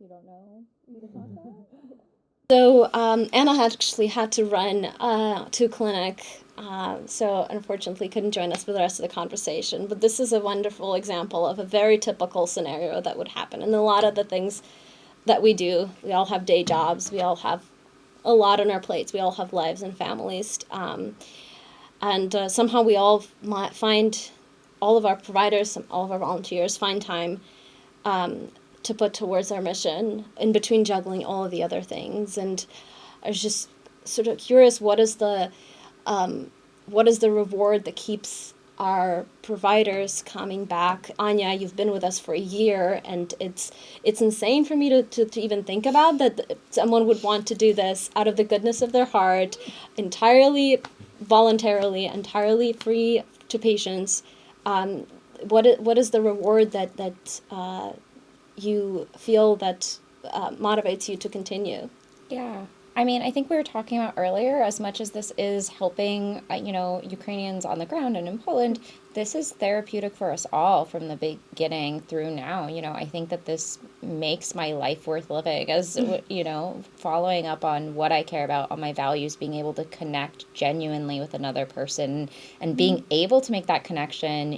you don't know, you can talk about? So Anna actually had to run to clinic, so unfortunately couldn't join us for the rest of the conversation. But this is a wonderful example of a very typical scenario that would happen. And a lot of the things that we do, we all have day jobs, we all have a lot on our plates, we all have lives and families. And somehow we all find, all of our providers, all of our volunteers find time to put towards our mission in between juggling all of the other things. And I was just sort of curious, what is the reward that keeps our providers coming back? Anya, you've been with us for a year, and it's insane for me to even think about that someone would want to do this out of the goodness of their heart, entirely voluntarily, entirely free to patients. What is the reward that you feel that motivates you to continue? Yeah. I mean, I think we were talking about earlier, as much as this is helping, Ukrainians on the ground and in Poland, this is therapeutic for us all from the beginning through now. I think that this makes my life worth living, as, following up on what I care about, on my values, being able to connect genuinely with another person and being able to make that connection,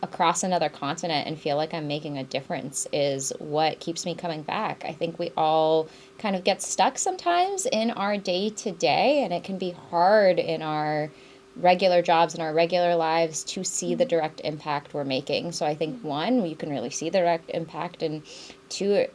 across another continent and feel like I'm making a difference is what keeps me coming back. I think we all kind of get stuck sometimes in our day-to-day, and it can be hard in our regular jobs and our regular lives to see the direct impact we're making. So I think, one, you can really see the direct impact, and two,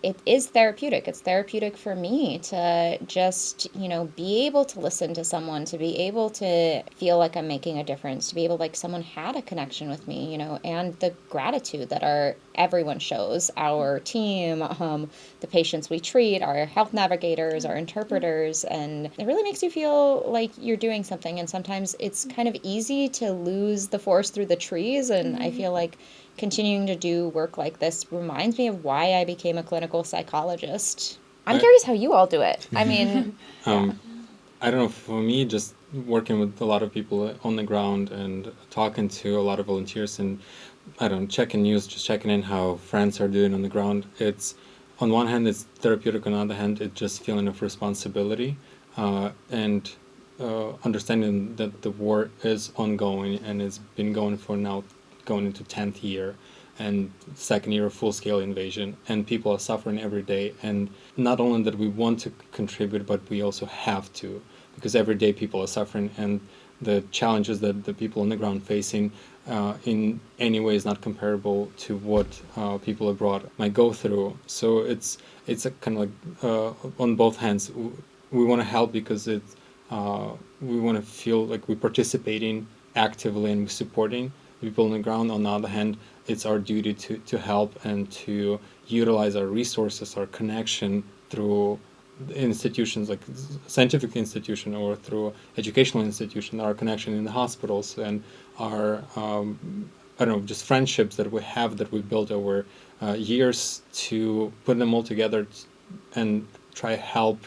it is therapeutic. It's therapeutic for me to just, be able to listen to someone, to be able to feel like I'm making a difference, to be able, like, someone had a connection with me, and the gratitude that everyone shows, our team, the patients we treat, our health navigators, our interpreters, and it really makes you feel like you're doing something. And sometimes it's kind of easy to lose the forest through the trees, and I feel like continuing to do work like this reminds me of why I became a clinical psychologist. I'm curious how you all do it. I mean, I don't know, for me, just working with a lot of people on the ground and talking to a lot of volunteers and, checking news, just checking in how friends are doing on the ground. It's, on one hand, it's therapeutic, on the other hand, it's just feeling of responsibility and understanding that the war is ongoing and it's been going for now, going into 10th year and second year of full-scale invasion, and people are suffering every day. And not only that we want to contribute, but we also have to, because every day people are suffering, and the challenges that the people on the ground facing in any way is not comparable to what people abroad might go through. So it's a kind of like on both hands. We want to help because we want to feel like we're participating actively and supporting people on the ground. On the other hand, it's our duty to help and to utilize our resources, our connection through institutions like scientific institution or through educational institution, our connection in the hospitals and our, just friendships that we have, that we built over years, to put them all together and try to help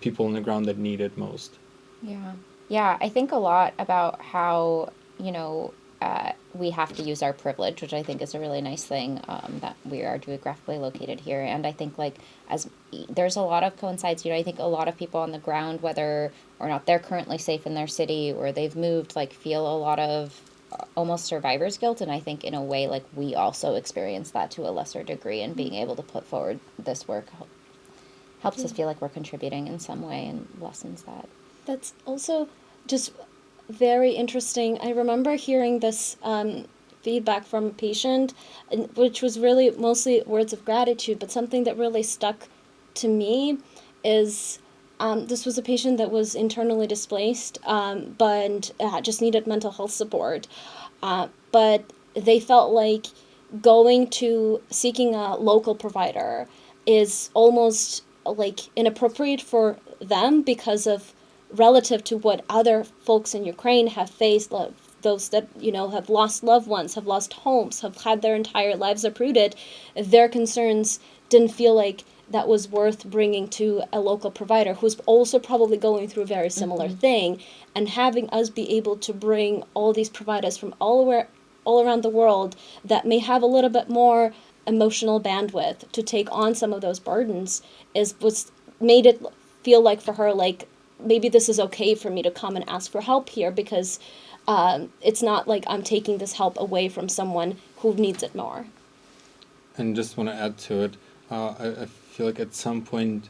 people on the ground that need it most. Yeah, I think a lot about how, we have to use our privilege, which I think is a really nice thing, that we are geographically located here. And I think, like, as there's a lot of coincides, I think a lot of people on the ground, whether or not they're currently safe in their city or they've moved, like, feel a lot of almost survivor's guilt. And I think in a way, like, we also experience that to a lesser degree, and being able to put forward this work helps us feel like we're contributing in some way and lessens that. That's also just very interesting. I remember hearing this feedback from a patient, which was really mostly words of gratitude, but something that really stuck to me is this was a patient that was internally displaced, but just needed mental health support. But they felt like seeking a local provider is almost like inappropriate for them because of relative to what other folks in Ukraine have faced, those that, have lost loved ones, have lost homes, have had their entire lives uprooted. Their concerns didn't feel like that was worth bringing to a local provider who's also probably going through a very similar thing. And having us be able to bring all these providers from all around the world that may have a little bit more emotional bandwidth to take on some of those burdens was made it feel like for her like maybe this is okay for me to come and ask for help here because it's not like I'm taking this help away from someone who needs it more. And just want to add to it, I feel like at some point,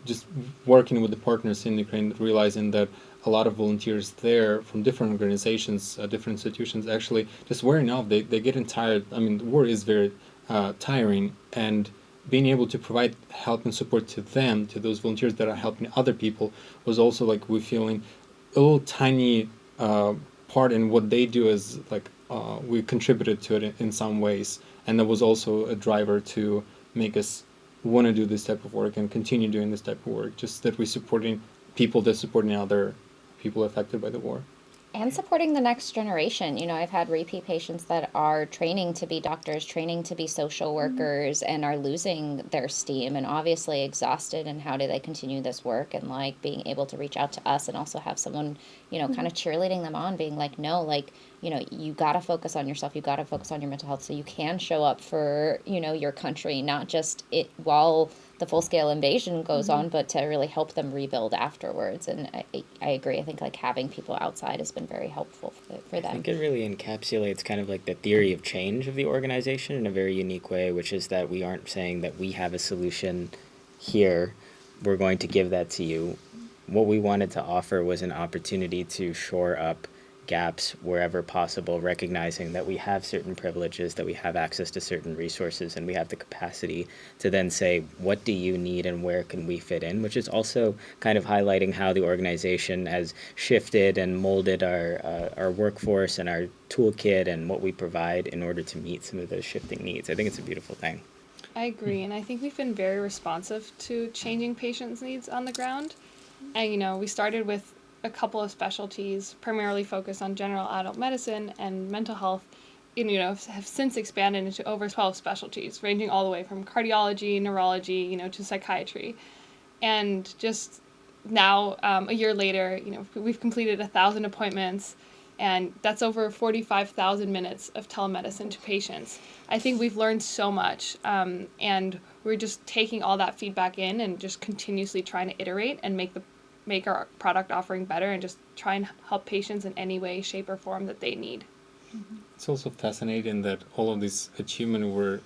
just working with the partners in Ukraine, realizing that a lot of volunteers there from different organizations, different institutions, actually just wearing off. They getting tired. I mean, the war is very tiring, and being able to provide help and support to them, to those volunteers that are helping other people, was also like we feeling a little tiny part in what they do is like we contributed to it in some ways, and that was also a driver to make us want to do this type of work and continue doing this type of work. Just that we're supporting people that supporting other people affected by the war. And supporting the next generation. You know, I've had repeat patients that are training to be doctors, training to be social workers, and are losing their steam and obviously exhausted. And how do they continue this work? And like being able to reach out to us and also have someone, you know, kind of cheerleading them on, being like, no, like, you know, you got to focus on yourself. You got to focus on your mental health so you can show up for, you know, your country, not just it while the full-scale invasion goes on, but to really help them rebuild afterwards. And I agree. I think like having people outside has been very helpful for them. I think it really encapsulates kind of like the theory of change of the organization in a very unique way, which is that we aren't saying that we have a solution here, we're going to give that to you. What we wanted to offer was an opportunity to shore up gaps wherever possible, recognizing that we have certain privileges, that we have access to certain resources, and we have the capacity to then say, what do you need and where can we fit in, which is also kind of highlighting how the organization has shifted and molded our workforce and our toolkit and what we provide in order to meet some of those shifting needs. I think it's a beautiful thing. I agree, and I think we've been very responsive to changing patients' needs on the ground. And, you know, we started with a couple of specialties, primarily focused on general adult medicine and mental health, and, you know, have since expanded into over 12 specialties, ranging all the way from cardiology, neurology, you know, to psychiatry. And just now, a year later, you know, we've completed 1,000 appointments, and that's over 45,000 minutes of telemedicine to patients. I think we've learned so much, and we're just taking all that feedback in and just continuously trying to iterate and make our product offering better and just try and help patients in any way, shape, or form that they need. It's also fascinating that all of these achievements were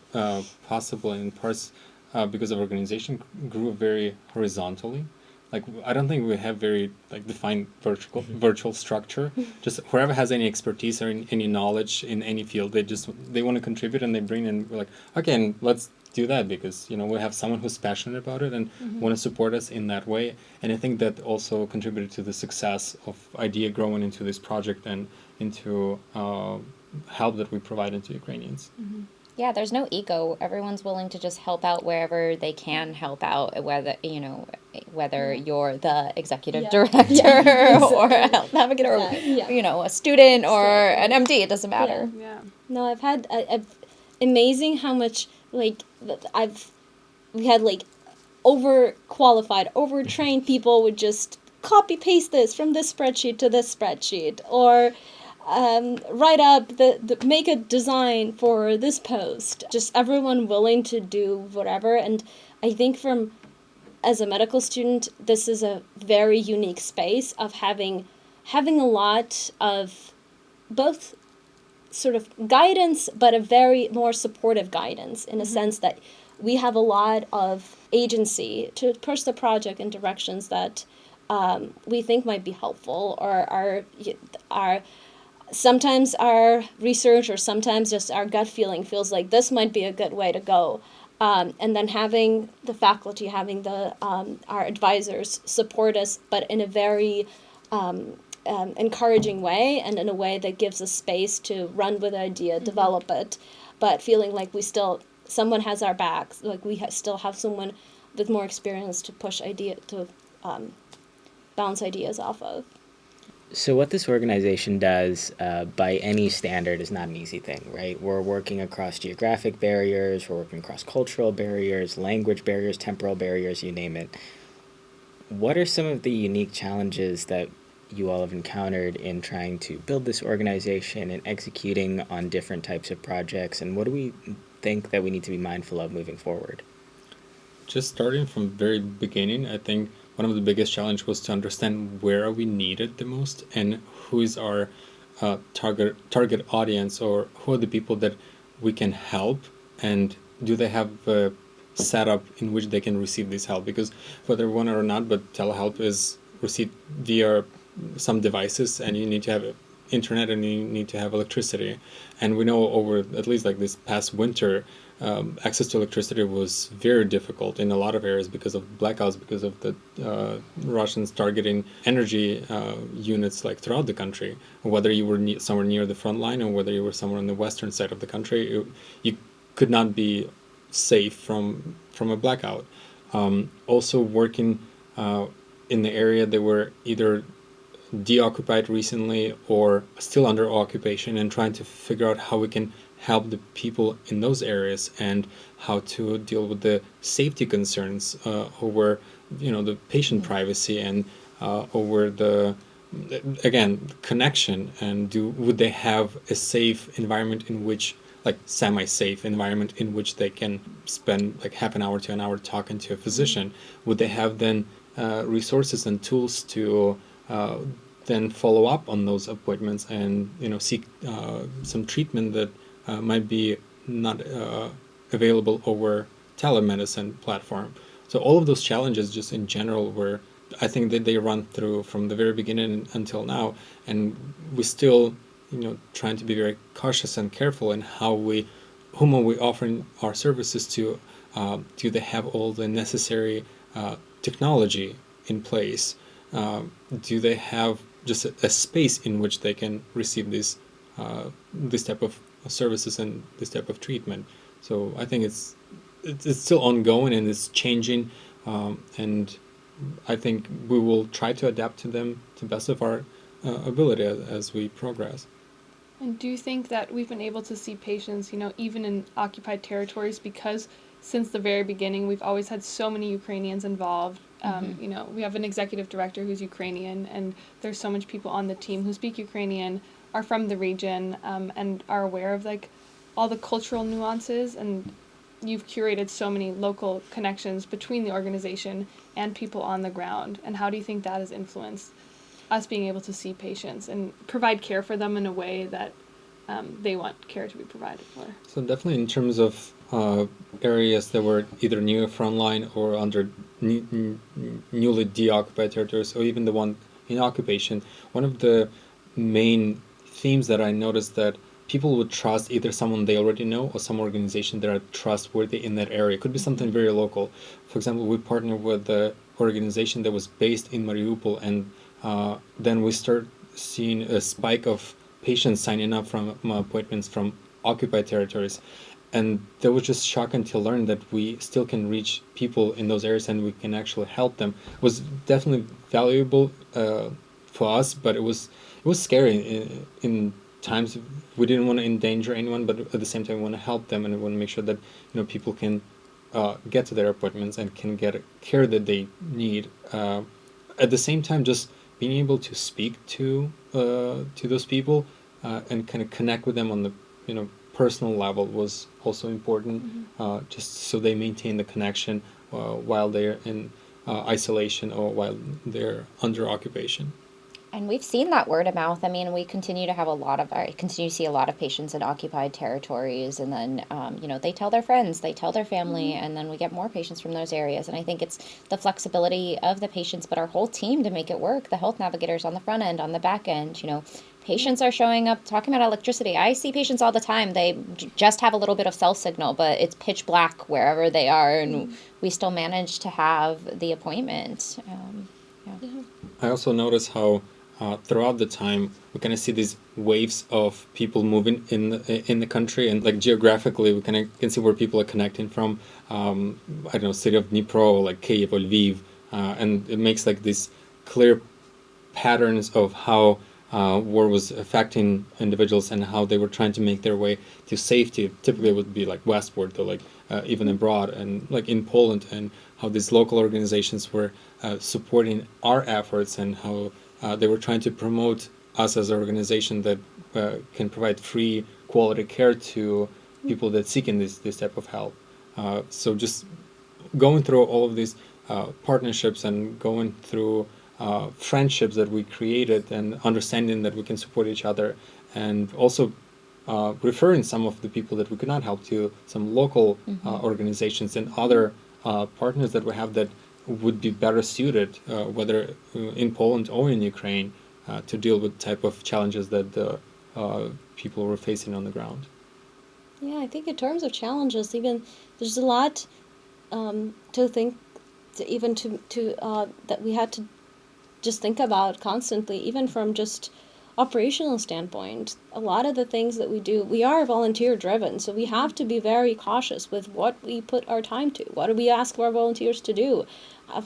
possible in parts because our organization grew very horizontally. Like, I don't think we have very like defined virtual structure. Just whoever has any expertise or any knowledge in any field, they want to contribute and they bring in. We're like, okay, and let's do that because, you know, we have someone who's passionate about it and want to support us in that way. And I think that also contributed to the success of IDEA growing into this project and into help that we provide into Ukrainians. Yeah, there's no ego. Everyone's willing to just help out wherever they can help out, whether, you know, whether you're the executive director or a health navigator or, you know, a student or an MD, it doesn't matter. Yeah. No, I've had amazing how much like we had like overqualified, overtrained people would just copy paste this from this spreadsheet to this spreadsheet, or write up make a design for this post. Just everyone willing to do whatever. And I think as a medical student, this is a very unique space of having a lot of both sort of guidance, but a very more supportive guidance in a sense that we have a lot of agency to push the project in directions that we think might be helpful, or are sometimes our research or sometimes just our gut feeling feels like this might be a good way to go. And then having the faculty, having our advisors support us, but in a very encouraging way and in a way that gives us space to run with the idea, develop it, but feeling like someone has our backs, like we still have someone with more experience to push to bounce ideas off of. So what this organization does by any standard is not an easy thing, right? We're working across geographic barriers, we're working across cultural barriers, language barriers, temporal barriers, you name it. What are some of the unique challenges that you all have encountered in trying to build this organization and executing on different types of projects, and what do we think that we need to be mindful of moving forward? Just starting from very beginning, I think one of the biggest challenge was to understand where are we needed the most and who is our target audience, or who are the people that we can help, and do they have a setup in which they can receive this help? Because whether we want it or not, but telehelp is received via some devices, and you need to have internet and you need to have electricity. And we know over at least like this past winter, access to electricity was very difficult in a lot of areas because of blackouts, because of the Russians targeting energy units like throughout the country. Whether you were somewhere near the front line or whether you were somewhere on the western side of the country, you could not be safe from a blackout. Also working in the area that were either deoccupied recently or still under occupation, and trying to figure out how we can help the people in those areas and how to deal with the safety concerns over the patient privacy and over the connection, and would they have a safe environment in which, like semi-safe environment in which they can spend like half an hour to an hour talking to a physician? Would they have then resources and tools to then follow up on those appointments and seek some treatment that might be not available over telemedicine platform? So all of those challenges just in general were, I think, that they run through from the very beginning until now, and we still trying to be very cautious and careful in whom are we offering our services to. Do they have all the necessary technology in place? Do they have just a space in which they can receive this type of services and this type of treatment? So I think it's still ongoing and it's changing, and I think we will try to adapt to them to the best of our ability as we progress. And do you think that we've been able to see patients, even in occupied territories, because since the very beginning we've always had so many Ukrainians involved? We have an executive director who's Ukrainian, and there's so much people on the team who speak Ukrainian, are from the region, and are aware of like all the cultural nuances, and you've curated so many local connections between the organization and people on the ground. And how do you think that has influenced us being able to see patients and provide care for them in a way that they want care to be provided for? So definitely in terms of areas that were either near frontline or under newly deoccupied territories, or even the one in occupation, one of the main themes that I noticed that people would trust either someone they already know or some organization that are trustworthy in that area. It could be something very local. For example, we partnered with an organization that was based in Mariupol, and then we start seeing a spike of patients signing up from appointments from occupied territories. And that was just shocking to learn that we still can reach people in those areas and we can actually help them. It was definitely valuable for us, but it was scary in times. We didn't want to endanger anyone, but at the same time we want to help them, and we want to make sure that people can get to their appointments and can get care that they need. At the same time, just being able to speak to those people and kind of connect with them on the personal level was also important, just so they maintain the connection while they're in isolation or while they're under occupation. And we've seen that word of mouth. I mean, we continue to have continue to see a lot of patients in occupied territories, and then, they tell their friends, they tell their family, and then we get more patients from those areas. And I think it's the flexibility of the patients, but our whole team to make it work. The health navigators on the front end, on the back end, patients are showing up talking about electricity. I see patients all the time. They just have a little bit of cell signal, but it's pitch black wherever they are, and we still manage to have the appointment. I also notice how throughout the time we kind of see these waves of people moving in the country, and like geographically we kind of can see where people are connecting from. City of Dnipro, like Kyiv or Lviv, and it makes like these clear patterns of how war was affecting individuals and how they were trying to make their way to safety. Typically it would be like westward, or like even abroad, and like in Poland, and how these local organizations were supporting our efforts, and how they were trying to promote us as an organization that can provide free quality care to people that seeking this type of help. So just going through all of these partnerships and going through friendships that we created and understanding that we can support each other, and also referring some of the people that we could not help to some local organizations and other partners that we have that would be better suited, whether in Poland or in Ukraine, to deal with type of challenges that the people were facing on the ground. Yeah, I think in terms of challenges, even there's a lot to think, that we had to just think about constantly, even from just operational standpoint. A lot of the things that we do, we are volunteer driven, so we have to be very cautious with what we put our time to. What do we ask our volunteers to do?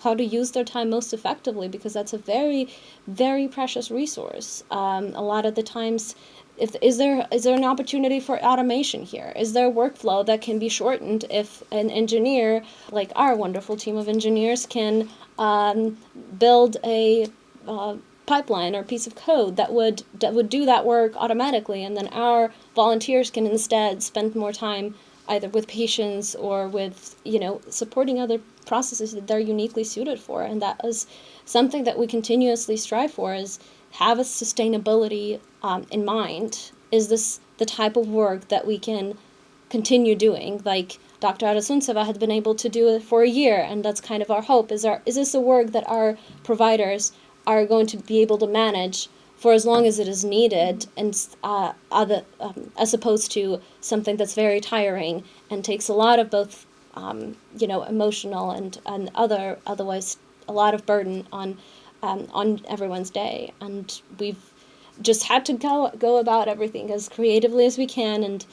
How to use their time most effectively, because that's a very, very precious resource. A lot of the times, is there an opportunity for automation here? Is there a workflow that can be shortened if an engineer, like our wonderful team of engineers, can build a pipeline or piece of code that would do that work automatically, and then our volunteers can instead spend more time either with patients or with supporting other processes that they're uniquely suited for. And that is something that we continuously strive for, is have a sustainability in mind. Is this the type of work that we can continue doing? Like Dr. Arasuntseva had been able to do it for a year, and that's kind of our hope. Is this a work that our providers are going to be able to manage for as long as it is needed, and as opposed to something that's very tiring and takes a lot of both emotional and otherwise a lot of burden on everyone's day. And we've just had to go about everything as creatively as we can and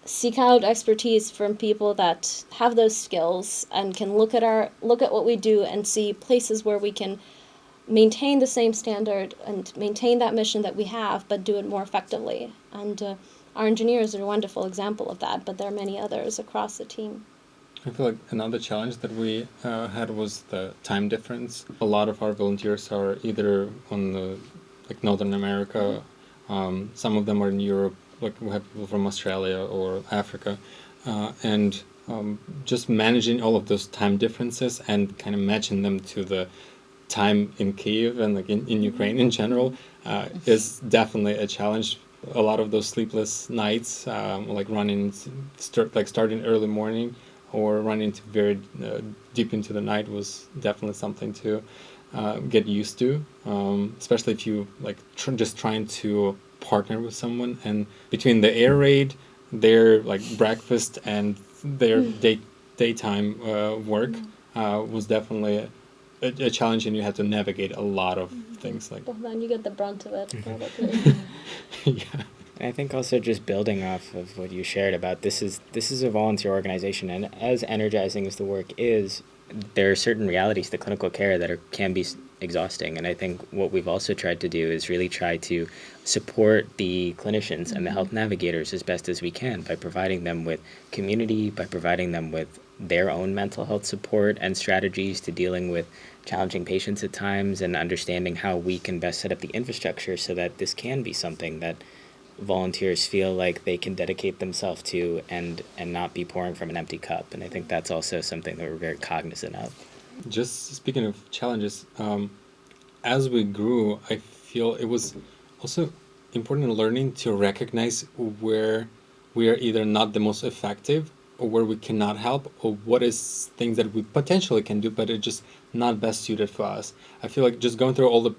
seek out expertise from people that have those skills and can look at what we do and see places where we can maintain the same standard and maintain that mission that we have, but do it more effectively. And our engineers are a wonderful example of that, but there are many others across the team. I feel like another challenge that we had was the time difference. A lot of our volunteers are either on the Northern America, some of them are in Europe, like we have people from Australia or Africa, and just managing all of those time differences and kind of matching them to the time in Kyiv and in Ukraine in general is definitely a challenge. A lot of those sleepless nights, starting early morning or running to very deep into the night, was definitely something to get used to, especially if you just trying to partner with someone, and between the air raid, their breakfast and their daytime work was definitely a challenge, and you had to navigate a lot of things like. Well, then you get the brunt of it, probably. Yeah. I think also just building off of what you shared about this is a volunteer organization, and as energizing as the work is, there are certain realities to clinical care that can be exhausting. And I think what we've also tried to do is really try to support the clinicians and the health navigators as best as we can by providing them with community, by providing them with their own mental health support and strategies to dealing with challenging patients at times, and understanding how we can best set up the infrastructure so that this can be something that volunteers feel like they can dedicate themselves to and not be pouring from an empty cup. And I think that's also something that we're very cognizant of. Just speaking of challenges, as we grew, I feel it was also important in learning to recognize where we are either not the most effective, or where we cannot help, or what is things that we potentially can do, but it's just not best suited for us. I feel like just going through all the,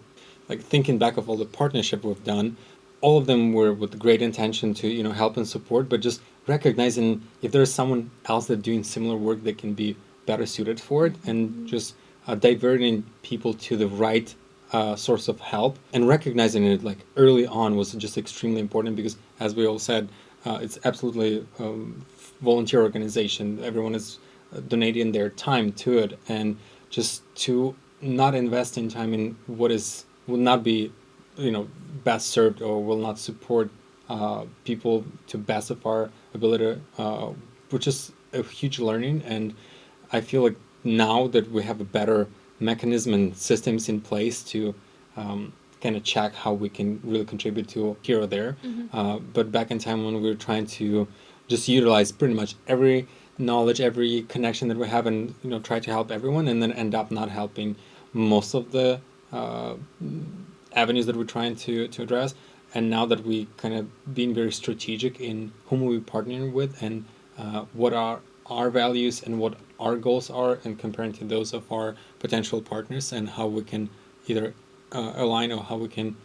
thinking back of all the partnership we've done, all of them were with great intention to, help and support, but just recognizing if there's someone else that's doing similar work that can be better suited for it, and just diverting people to the right source of help, and recognizing it early on was just extremely important, because as we all said, it's absolutely volunteer organization. Everyone is donating their time to it, and just to not invest in time in what will not be best served, or will not support people to best of our ability, which is a huge learning. And I feel like now that we have a better mechanism and systems in place to kind of check how we can really contribute to here or there. But back in time when we were trying to just utilize pretty much every knowledge, every connection that we have, and try to help everyone, and then end up not helping most of the avenues that we're trying to address. And now that we kind of being very strategic in whom we partner with, and what are our values and what our goals are, and comparing to those of our potential partners, and how we can either align or how we can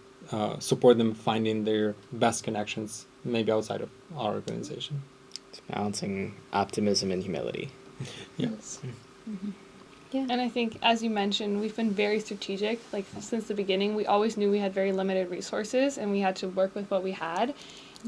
support them finding their best connections maybe outside of our organization. It's balancing optimism and humility. Yes. Yeah. And I think, as you mentioned, we've been very strategic. Like, since the beginning, we always knew we had very limited resources and we had to work with what we had.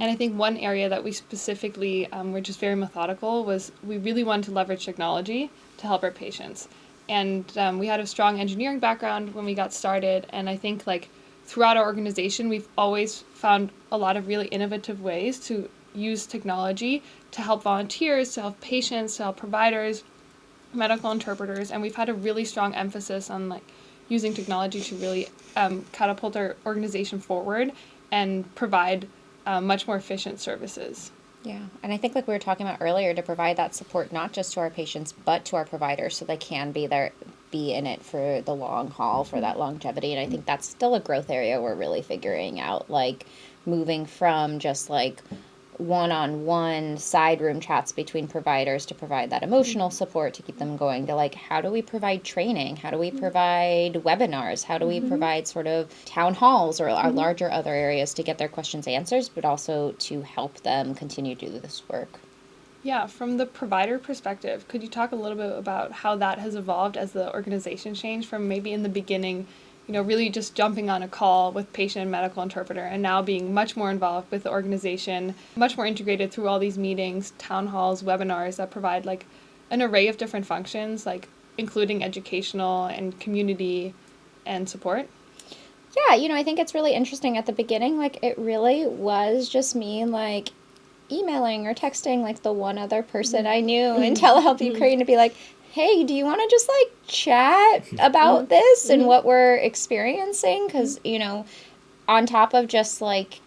And I think one area that we specifically were just very methodical was we really wanted to leverage technology to help our patients. And we had a strong engineering background when we got started. And I think, like, throughout our organization, we've always found a lot of really innovative ways to use technology to help volunteers, to help patients, to help providers, medical interpreters, and we've had a really strong emphasis on like using technology to really catapult our organization forward and provide much more efficient services. Yeah, and I think like we were talking about earlier, to provide that support not just to our patients but to our providers, so they can be in it for the long haul, for that longevity. And I think that's still a growth area we're really figuring out, like moving from just like one-on-one side room chats between providers to provide that emotional support to keep them going, to like, how do we provide training, how do we provide webinars, how do we provide sort of town halls or our larger other areas to get their questions answered, but also to help them continue to do this work. Yeah, from the provider perspective, could you talk a little bit about how that has evolved as the organization changed from maybe in the beginning, really just jumping on a call with patient and medical interpreter, and now being much more involved with the organization, much more integrated through all these meetings, town halls, webinars that provide like an array of different functions, like including educational and community and support? Yeah, I think it's really interesting. At the beginning, like, it really was just me, like, emailing or texting, like, the one other person I knew in Telehelp Ukraine to be like, hey, do you want to just, like, chat about this and what we're experiencing? Because, on top of just, like,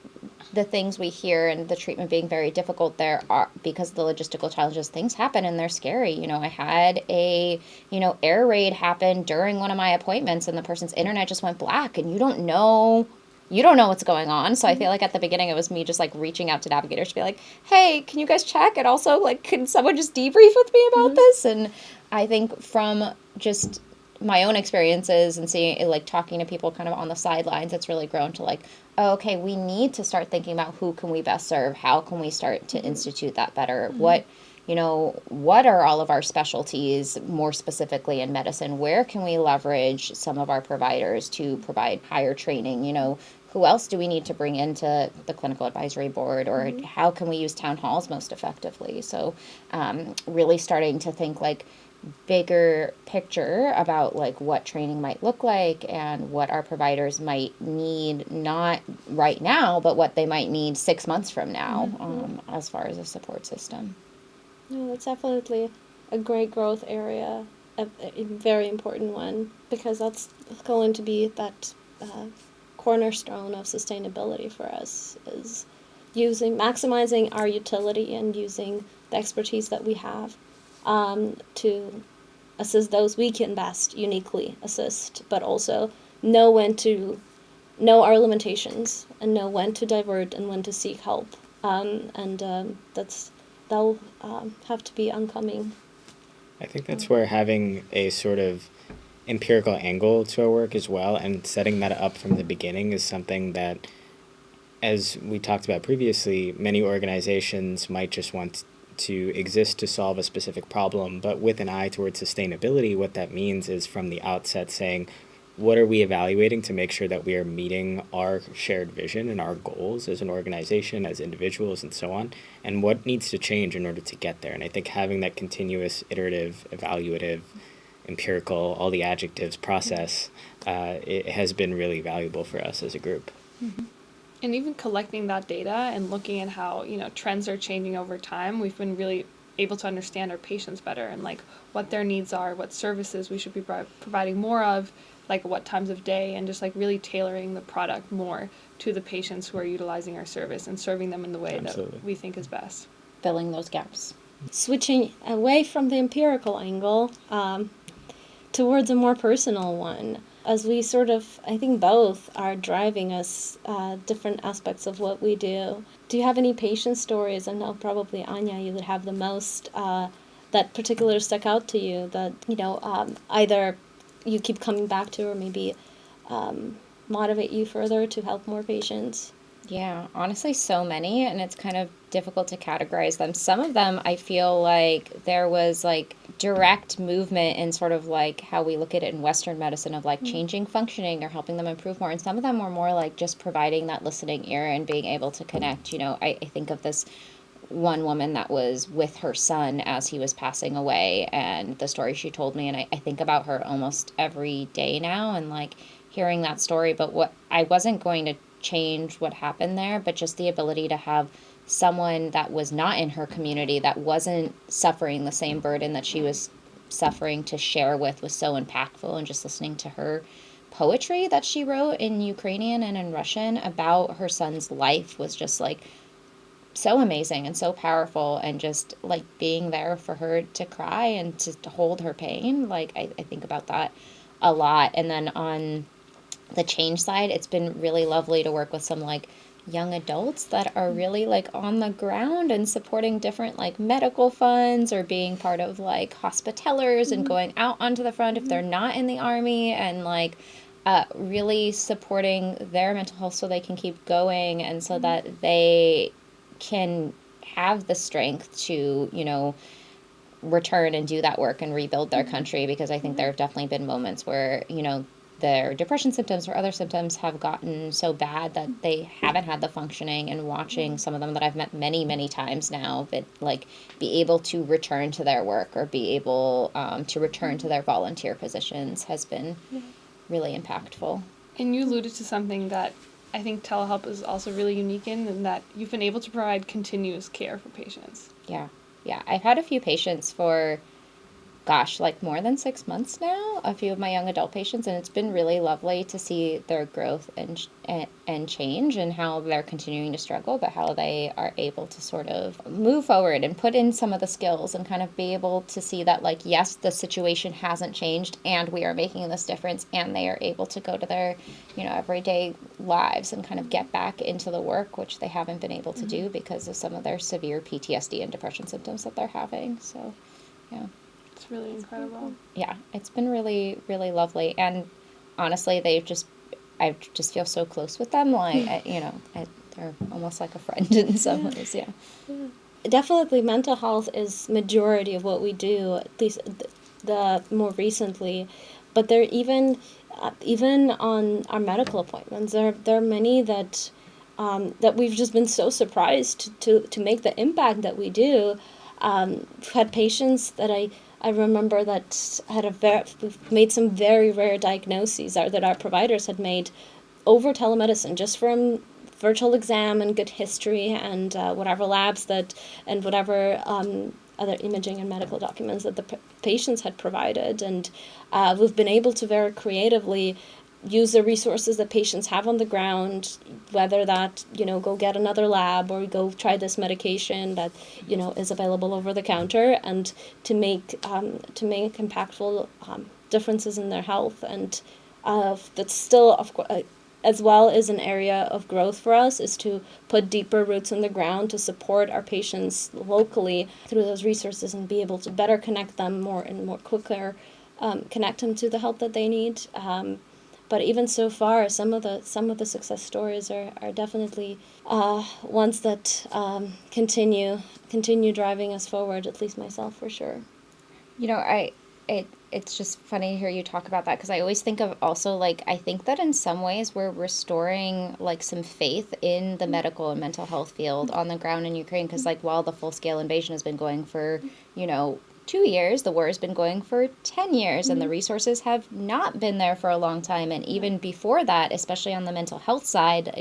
the things we hear and the treatment being very difficult, there are, because of the logistical challenges, things happen and they're scary. I had a, air raid happen during one of my appointments, and the person's internet just went black, and you don't know what's going on. So I feel like at the beginning it was me just like reaching out to navigators to be like, hey, can you guys check? And also, like, can someone just debrief with me about this? And I think from just my own experiences and seeing, like, talking to people kind of on the sidelines, it's really grown to like, oh, okay, we need to start thinking about who can we best serve? How can we start to institute that better? What are all of our specialties more specifically in medicine? Where can we leverage some of our providers to provide higher training? Who else do we need to bring into the clinical advisory board, or how can we use town halls most effectively? So really starting to think like bigger picture about like what training might look like and what our providers might need, not right now, but what they might need 6 months from now, as far as a support system. No, that's definitely a great growth area, a very important one, because that's going to be that cornerstone of sustainability for us, is maximizing our utility and using the expertise that we have to assist those we can best uniquely assist, but also know know our limitations and know when to divert and when to seek help. That'll have to be oncoming. I think that's where having a sort of empirical angle to our work as well, and setting that up from the beginning, is something that, as we talked about previously, many organizations might just want to exist to solve a specific problem, but with an eye towards sustainability. What that means is from the outset saying, what are we evaluating to make sure that we are meeting our shared vision and our goals as an organization, as individuals, and so on, and what needs to change in order to get there. And I think having that continuous, iterative, evaluative, empirical, all the adjectives process, it has been really valuable for us as a group. And even collecting that data and looking at how, trends are changing over time, we've been really able to understand our patients better and like what their needs are, what services we should be providing more of, like what times of day, and just like really tailoring the product more to the patients who are utilizing our service and serving them in the way Absolutely. that we think is best. Filling those gaps. Switching away from the empirical angle towards a more personal one, as we sort of, I think both are driving us different aspects of what we do. Do you have any patient stories? I know probably Anya, you would have the most that particularly stuck out to you that, either you keep coming back to or maybe motivate you further to help more patients? Yeah, honestly, so many, and it's kind of difficult to categorize them. Some of them, I feel like there was like direct movement in sort of like how we look at it in Western medicine of like changing functioning or helping them improve more. And some of them were more like just providing that listening ear and being able to connect. I think of this one woman that was with her son as he was passing away, and the story she told me, and I think about her almost every day now, and like hearing that story. But what I wasn't going to change what happened there, but just the ability to have someone that was not in her community, that wasn't suffering the same burden that she was suffering, to share with was so impactful. And just listening to her poetry that she wrote in Ukrainian and in Russian about her son's life was just like so amazing and so powerful, and just like being there for her to cry and to hold her pain. Like I think about that a lot. And then on the change side, it's been really lovely to work with some like young adults that are really like on the ground and supporting different like medical funds, or being part of like hospitallers and going out onto the front if they're not in the army, and like really supporting their mental health so they can keep going, and so that they can have the strength to, return and do that work and rebuild their country. Because I think there have definitely been moments where, their depression symptoms or other symptoms have gotten so bad that they haven't had the functioning. And watching some of them that I've met many, many times now, but like be able to return to their work or be able to return to their volunteer positions has been really impactful. And you alluded to something that I think telehelp is also really unique in that you've been able to provide continuous care for patients. Yeah. I've had a few patients for, like more than 6 months now, a few of my young adult patients, and it's been really lovely to see their growth and change, and how they're continuing to struggle, but how they are able to sort of move forward and put in some of the skills and kind of be able to see that, like, yes, the situation hasn't changed and we are making this difference, and they are able to go to their, everyday lives and kind of get back into the work, which they haven't been able to do because of some of their severe PTSD and depression symptoms that they're having. So, yeah. It's really incredible. Yeah, it's been really, really lovely. And honestly, I just feel so close with them. Like, they're almost like a friend in some ways, yeah. Definitely mental health is majority of what we do, at least the more recently. But there even on our medical appointments, there are many that we've just been so surprised to make the impact that we do. We've had patients that I remember that we've made some very rare diagnoses that our providers had made over telemedicine, just from virtual exam and good history and whatever labs and whatever other imaging and medical documents that the patients had provided. And we've been able to very creatively use the resources that patients have on the ground, whether that, go get another lab or go try this medication that, is available over the counter, and to make impactful differences in their health. And that's still, of course, as well as an area of growth for us, is to put deeper roots on the ground to support our patients locally through those resources and be able to better connect them more quicker, connect them to the help that they need. But even so far, some of the success stories are definitely ones that continue driving us forward. At least myself, for sure. It's just funny to hear you talk about that, because I always think of also, like, I think that in some ways we're restoring like some faith in the medical and mental health field on the ground in Ukraine, because like while the full-scale invasion has been going for 2 years, the war has been going for 10 years, and the resources have not been there for a long time. And even before that, especially on the mental health side,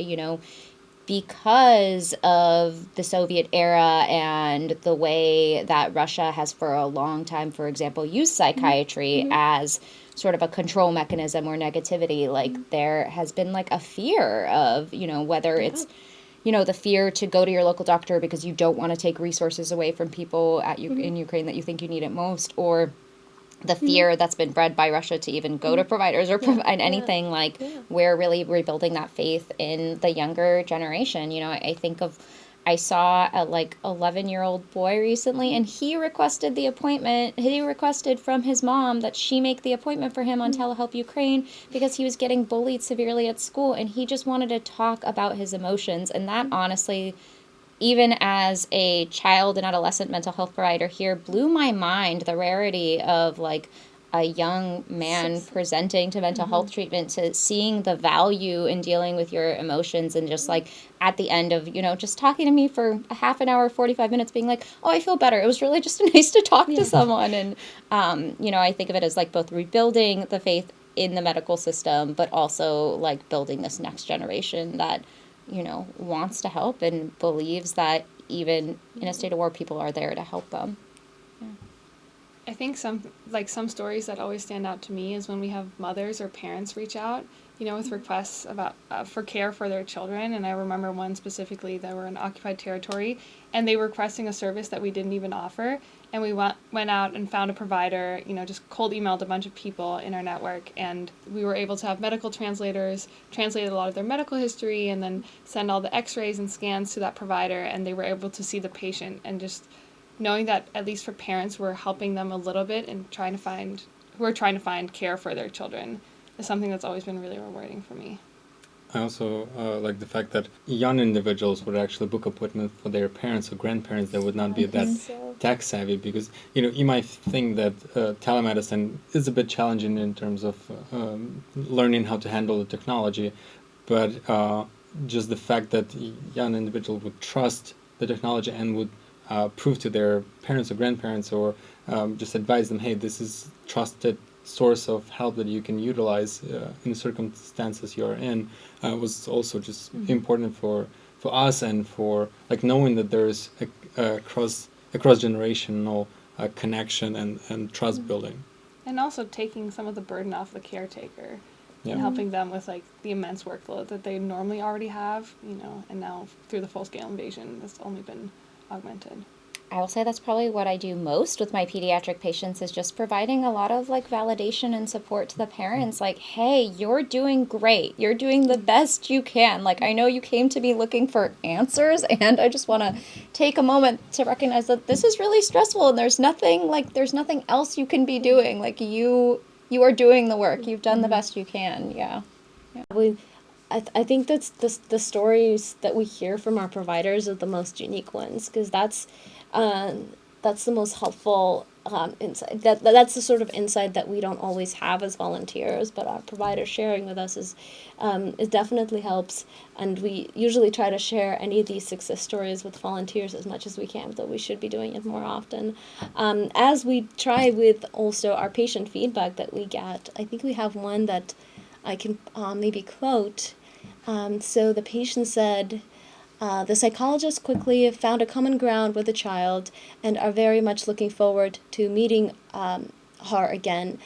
because of the Soviet era and the way that Russia has for a long time, for example, used psychiatry as sort of a control mechanism or negativity, like there has been like a fear of, whether it's, the fear to go to your local doctor because you don't want to take resources away from people in Ukraine that you think you need it most, or the fear that's been bred by Russia to even go to providers or provide anything, we're really rebuilding that faith in the younger generation. I saw a 11-year-old boy recently, and he requested the appointment. He requested from his mom that she make the appointment for him on Telehelp Ukraine because he was getting bullied severely at school, and he just wanted to talk about his emotions. And that honestly, even as a child and adolescent mental health provider here, blew my mind, the rarity of a young man presenting to mental health treatment, to seeing the value in dealing with your emotions, and just at the end of, just talking to me for a half an hour, 45 minutes, being like, oh, I feel better. It was really just nice to talk to someone. And, I think of it as both rebuilding the faith in the medical system, but also building this next generation that, wants to help and believes that even in a state of war, people are there to help them. I think some stories that always stand out to me is when we have mothers or parents reach out, with requests about for care for their children. And I remember one specifically that were in occupied territory, and they were requesting a service that we didn't even offer. And we went out and found a provider, just cold emailed a bunch of people in our network, and we were able to have medical translators translate a lot of their medical history and then send all the x-rays and scans to that provider, and they were able to see the patient. And just knowing that, at least for parents, we're helping them a little bit and trying to find care for their children is something that's always been really rewarding for me. I also like the fact that young individuals would actually book appointments for their parents or grandparents that would not be that tech savvy, because you might think that telemedicine is a bit challenging in terms of learning how to handle the technology, but just the fact that young individuals would trust the technology and would prove to their parents or grandparents, or just advise them, hey, this is trusted source of help that you can utilize in the circumstances you're in, was also just important for us, and for knowing that there's a cross generational connection and trust building, and also taking some of the burden off the caretaker and helping them with the immense workload that they normally already have, and now through the full-scale invasion that's only been augmented. I will say that's probably what I do most with my pediatric patients, is just providing a lot of validation and support to the parents. Hey, you're doing great. You're doing the best you can. I know you came to me looking for answers, and I just want to take a moment to recognize that this is really stressful, and there's nothing else you can be doing. You are doing the work. You've done the best you can. Yeah. I think that's the stories that we hear from our providers are the most unique ones, because that's the most helpful insight. That's the sort of insight that we don't always have as volunteers, but our providers sharing with us it definitely helps. And we usually try to share any of these success stories with volunteers as much as we can, though we should be doing it more often. As we try with also our patient feedback that we get, I think we have one that I can maybe quote. So the patient said, the psychologist quickly found a common ground with the child and are very much looking forward to meeting her again.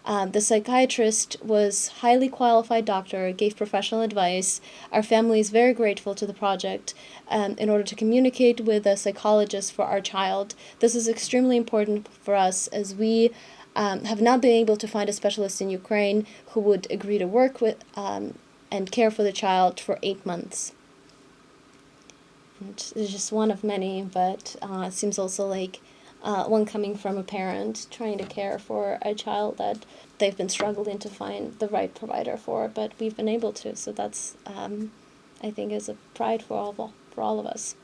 The psychiatrist was highly qualified doctor, gave professional advice. Our family is very grateful to the project in order to communicate with a psychologist for our child. This is extremely important for us, as we have not been able to find a specialist in Ukraine who would agree to work with and care for the child for 8 months. And it's just one of many, but it seems also one coming from a parent trying to care for a child that they've been struggling to find the right provider for, but we've been able to. So that's, I think, is a pride for all of us.